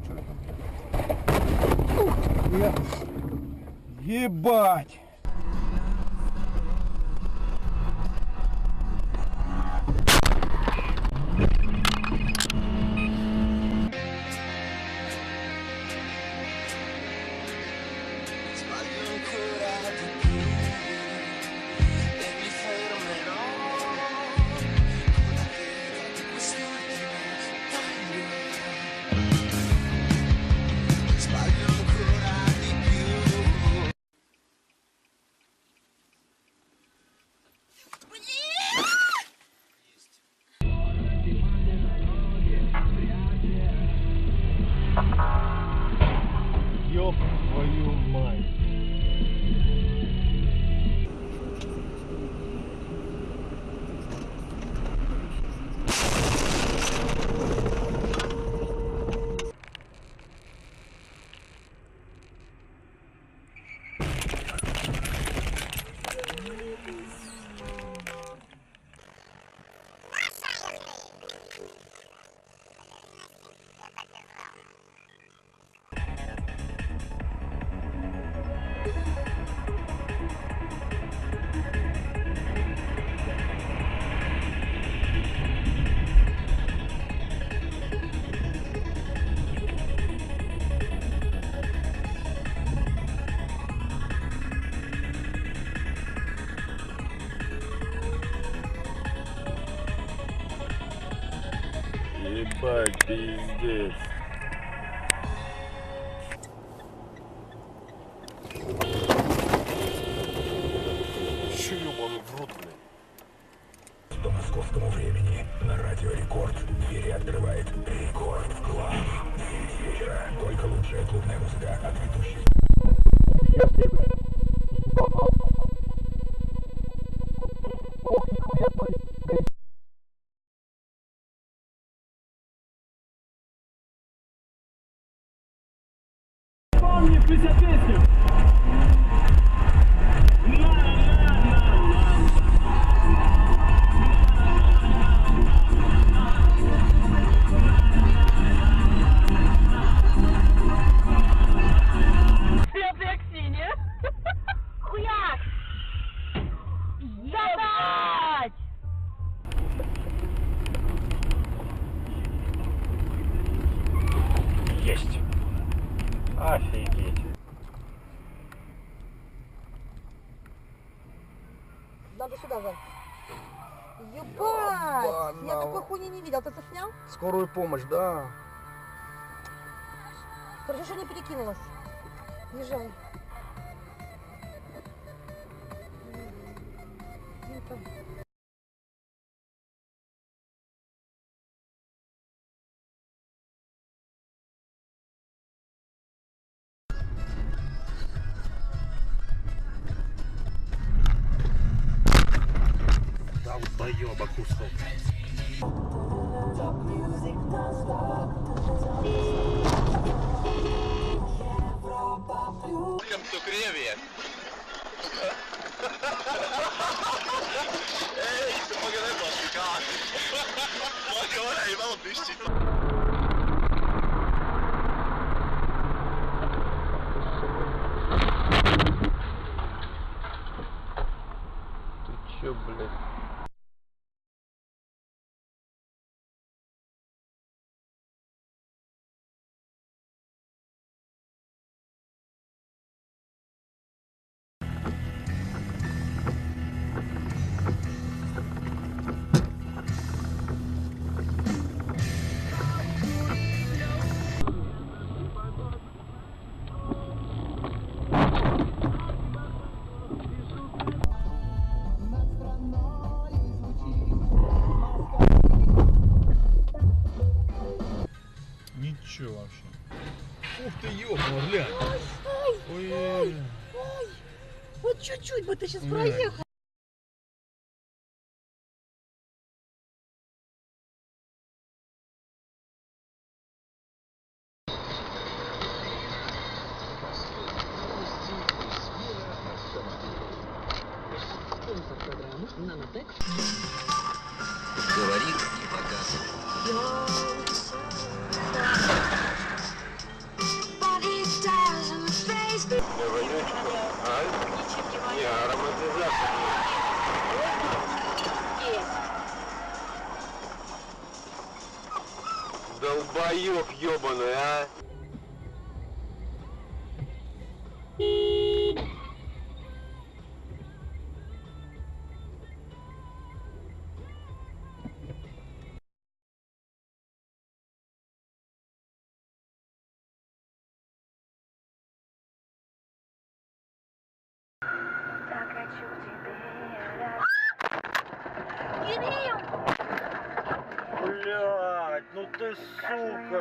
короче. Ебать! Ёб твою мать! Ебать, пиздец. Чё ёбаный в рот, блядь? По московскому времени на Радио Рекорд двери открывает Рекорд Клаб. 9 вечера. Только лучшая клубная музыка от ведущих. Помни, 50 песню! Светлая Ксения! Хуяк! Ебать! Есть! Офигеть! Надо сюда, Зай. Ебать! Я такой хуйни не видел. Ты это снял? Скорую помощь, да. Хорошо, что не перекинулась. Езжай. Долбоёба кусок. Welcome to Krevie. Ei, se pagare posti cazzo. Ma che ora hai mal visti? Ты чё, блядь? Ничего вообще. Ух ты, ёбаный, глянь. Ой. Вот чуть-чуть бы ты сейчас Ой. проехал. Говорит и показывает. долбоёб ёбаный, а? Кирилл! Блядь, ну ты сука!